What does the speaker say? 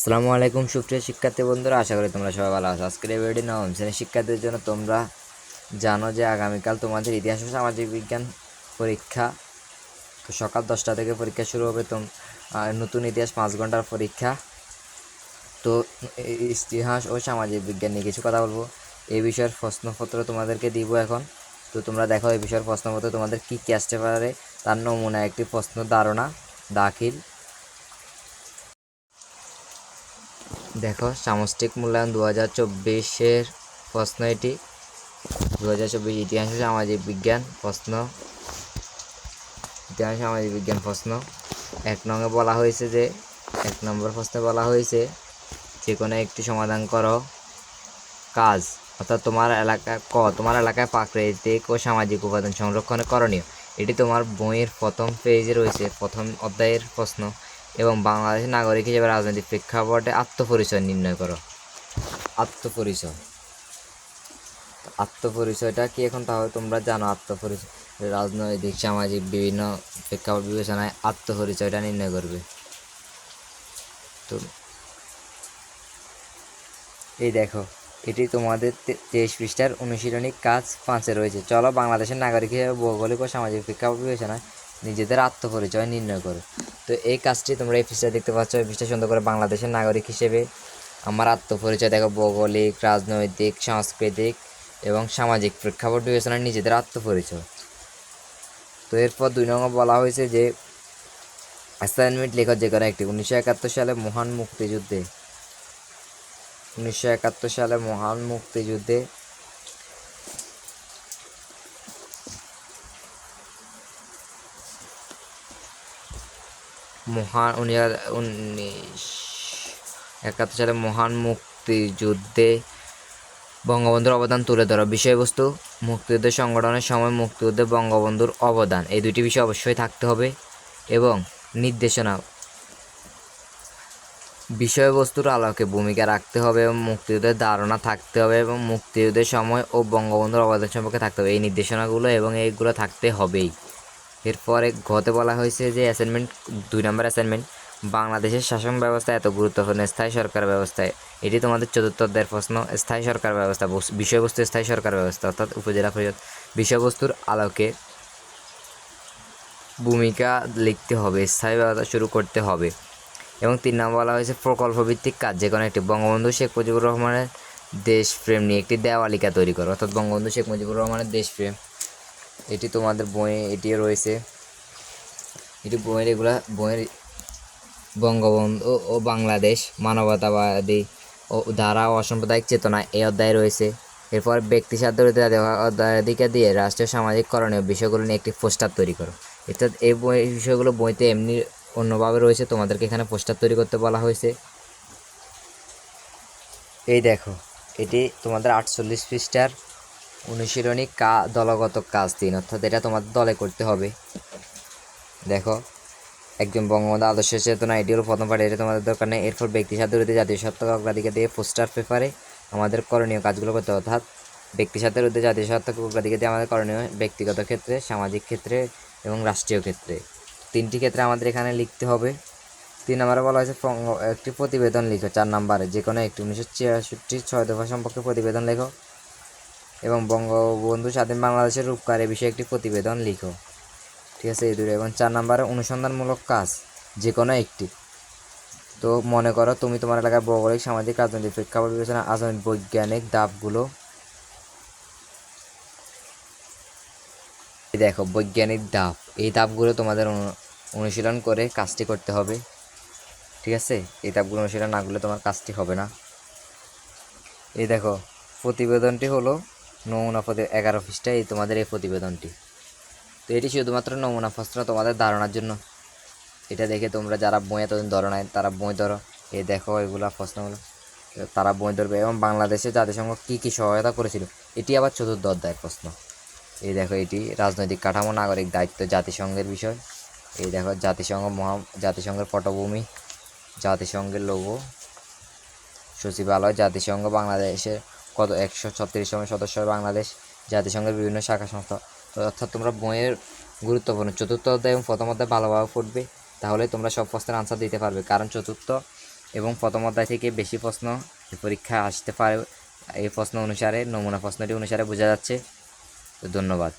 আসসালামু আলাইকুম সুপ্রিয় শিক্ষার্থী বন্ধুরা, আশা করি তোমরা সবাই ভালো আছো। আজকের এই ভিডিওটি নবম শ্রেণীর শিক্ষার্থীদের জন্য। তোমরা জানো যে আগামীকাল তোমাদের ইতিহাস ও সামাজিক বিজ্ঞান পরীক্ষা। তো সকাল 10টা থেকে পরীক্ষা শুরু হবে। নতুন ইতিহাস 5 ঘন্টার পরীক্ষা। তো ইতিহাস ও সামাজিক বিজ্ঞান নিয়ে কিছু কথা বলবো। এই বিষয়ের প্রশ্নপত্র তোমাদেরকে দিব এখন। তো তোমরা দেখো এই বিষয়ের প্রশ্নপত্র তোমাদের কী কী আসতে পারে তার নমুনা একটি প্রশ্ন ধারণা দাখিল। দেখো, সামষ্টিক মূল্যায়ন 2024-এর প্রশ্ন এটি। 2024 ইতিহাস ও সামাজিক বিজ্ঞান প্রশ্ন। ইতিহাস সামাজিক বিজ্ঞান প্রশ্ন 1 নঙে বলা হয়েছে যে 1 নম্বর প্রশ্নে বলা হয়েছে যে কোনো একটি সমাধান করো কাজ, অর্থাৎ তোমার এলাকায় প্রাকৃতিক ও সামাজিক উপাদান সংরক্ষণে করণীয়। এটি তোমার বইয়ের প্রথম পেজে রয়েছে, প্রথম অধ্যায়ের প্রশ্ন। এবং বাংলাদেশের নাগরিক হিসেবে রাজনৈতিক প্রেক্ষাপটে আত্মপরিচয় নির্ণয় করো। আত্মপরিচয়টা কি এখন তাহলে তোমরা জানো। আত্মপরিচয় রাজনৈতিক সামাজিক বিভিন্ন প্রেক্ষাপট বিবেচনায় আত্মপরিচয়টা নির্ণয় করবে। তো এই দেখো, এটি তোমাদের 23 পৃষ্ঠার অনুশীলনী কাজ 5-এ রয়েছে। চলো বাংলাদেশের নাগরিক হিসেবে ভৌগোলিক ও সামাজিক প্রেক্ষাপট বিবেচনায় নিজেদের আত্মপরিচয় নির্ণয় করো। তো এই কাজটি তোমরা এই পৃষ্ঠায় দেখতে পাচ্ছ। এই পৃষ্ঠা সুন্দর করে বাংলাদেশের নাগরিক হিসেবে আমার আত্মপরিচয় দেখো, ভৌগোলিক, রাজনৈতিক, সাংস্কৃতিক এবং সামাজিক প্রেক্ষাপট বিবেচনায় নিজেদের আত্মপরিচয়। তো এরপর 2 নং বলা হয়েছে যে অ্যাসাইনমেন্ট লেখো যে কোনো একটি 1971 সালে মহান মুক্তিযুদ্ধে 1971 সালে মহান মুক্তিযুদ্ধে মহান 1971 সালে মহান মুক্তিযুদ্ধে বঙ্গবন্ধুর অবদান তুলে ধরো। বিষয়বস্তু: মুক্তিযুদ্ধ সংগঠনের সময় মুক্তিযুদ্ধে বঙ্গবন্ধুর অবদান। এই দুটি বিষয় অবশ্যই থাকতে হবে। এবং নির্দেশনা: বিষয়বস্তুর আলোকে ভূমিকা রাখতে হবে এবং মুক্তিযুদ্ধের ধারণা থাকতে হবে এবং মুক্তিযুদ্ধের সময় ও বঙ্গবন্ধুর অবদান সম্পর্কে থাকতে হবে। এই নির্দেশনাগুলো এবং এইগুলো থাকতে হবেই। এরপরে ঘতে বলা হয়েছে যে অ্যাসাইনমেন্ট 2 নম্বর অ্যাসাইনমেন্ট, বাংলাদেশের শাসন ব্যবস্থা এত গুরুত্বপূর্ণ স্থায়ী সরকার ব্যবস্থায়। এটি তোমাদের 4র্থ অধ্যায়ের প্রশ্ন। স্থায়ী সরকার ব্যবস্থা, বিষয়বস্তু স্থায়ী সরকার ব্যবস্থা অর্থাৎ উপজেলা পরিষদ। বিষয়বস্তুর আলোকে ভূমিকা লিখতে হবে, স্থায়ী ব্যবস্থা শুরু করতে হবে। এবং 3 নম্বর বলা হয়েছে প্রকল্পভিত্তিক কাজ যে কোনো একটি। বঙ্গবন্ধু শেখ মুজিবুর রহমানের দেশপ্রেম নিয়ে একটি দেওয়ালিকা তৈরি করো, অর্থাৎ বঙ্গবন্ধু শেখ মুজিবুর রহমানের দেশপ্রেম। এটি তোমাদের বইয়ে এটিও রয়েছে। এটি বইয়ের বঙ্গবন্ধু ও বাংলাদেশ মানবতাবাদী ও ধারা ও অসাম্প্রদায়িক চেতনা এই অধ্যায়ে রয়েছে। এরপর ব্যক্তি স্বার্থের অধিকার দিয়ে রাষ্ট্রীয় সামাজিক করণীয় বিষয়গুলো নিয়ে একটি পোস্টার তৈরি করো। অর্থাৎ এই বিষয়গুলো বইতে এমনি অন্যভাবে রয়েছে, তোমাদেরকে এখানে পোস্টার তৈরি করতে বলা হয়েছে। এই দেখো, এটি তোমাদের 48 পৃষ্ঠার অনুশীলনী দলগত কাজ 3, অর্থাৎ এটা তোমাদের দলে করতে হবে। দেখো, একজন বঙ্গবন্ধু আদর্শ চেতনা, এটি হলো প্রথম পার্ট, এটা তোমাদের দরকার নেই। এরপর ব্যক্তি স্বার্থ বিরুদ্ধে জাতীয় স্বার্থকে অগ্রাধিকার দিয়ে পোস্টার পেপারে আমাদের করণীয় কাজগুলো করতে হবে। অর্থাৎ ব্যক্তি স্বার্থের বিরুদ্ধে জাতীয় স্বার্থকে অগ্রাধিকার দিয়ে আমাদের করণীয় ব্যক্তিগত ক্ষেত্রে, সামাজিক ক্ষেত্রে এবং রাষ্ট্রীয় ক্ষেত্রে। 3টি ক্ষেত্রে আমাদের এখানে লিখতে হবে। 3 নম্বরে বলা হয়েছে একটি প্রতিবেদন লিখো। 4 নম্বরে যে কোনো একটি 1966 6 দফা সম্পর্কে প্রতিবেদন লেখো এবং বঙ্গবন্ধু স্বাধীন বাংলাদেশের রূপকার এ বিষয়ে একটি প্রতিবেদন লিখো। ঠিক আছে, এই দুটো। এবং 4 নম্বরে অনুসন্ধানমূলক কাজ যে কোনো একটি। তো মনে করো তুমি তোমার এলাকার ভৌগোলিক, সামাজিক, রাজনৈতিক প্রেক্ষাপট বিবেচনা আধুনিক বৈজ্ঞানিক ধাপগুলো। দেখো, বৈজ্ঞানিক ধাপ, এই ধাপগুলো তোমাদের অনুশীলন করে কাজটি করতে হবে। ঠিক আছে, এই ধাপগুলো অনুশীলন না করলে তোমার কাজটি হবে না। এই দেখো, প্রতিবেদনটি হলো নমুনা 11 পৃষ্ঠায় এই তোমাদের এই প্রতিবেদনটি। তো এটি শুধুমাত্র নমুনা প্রশ্ন তোমাদের ধারণার জন্য। এটা দেখে তোমরা যারা বই এতদিন ধরো নাই তারা বই ধরো। এই দেখো, এগুলা প্রশ্নগুলো তারা বই ধরবে। এবং বাংলাদেশে জাতিসংঘ কী কী সহায়তা করেছিল, এটি আবার 4র্থ অধ্যায়ের প্রশ্ন। এই দেখো, এটি রাজনৈতিক কাঠামো, নাগরিক দায়িত্ব, জাতিসংঘের বিষয়। এই দেখো, জাতিসংঘের পটভূমি, জাতিসংঘের লোগো, সচিবালয়, জাতিসংঘ, বাংলাদেশের কত 136তম সদস্য বাংলাদেশ, জাতিসংঘের বিভিন্ন শাখা সংস্থা। অর্থাৎ তোমরা বইয়ের গুরুত্বপূর্ণ 4র্থ অধ্যায় এবং প্রথম অধ্যায় ভালোভাবে পড়বে, তাহলে তোমরা সব প্রশ্নের আনসার দিতে পারবে। কারণ 4র্থ এবং প্রথম অধ্যায় থেকে বেশি প্রশ্ন এই পরীক্ষায় আসতে পারে, এই প্রশ্ন অনুসারে নমুনা প্রশ্নটি অনুসারে বোঝা যাচ্ছে। তো ধন্যবাদ।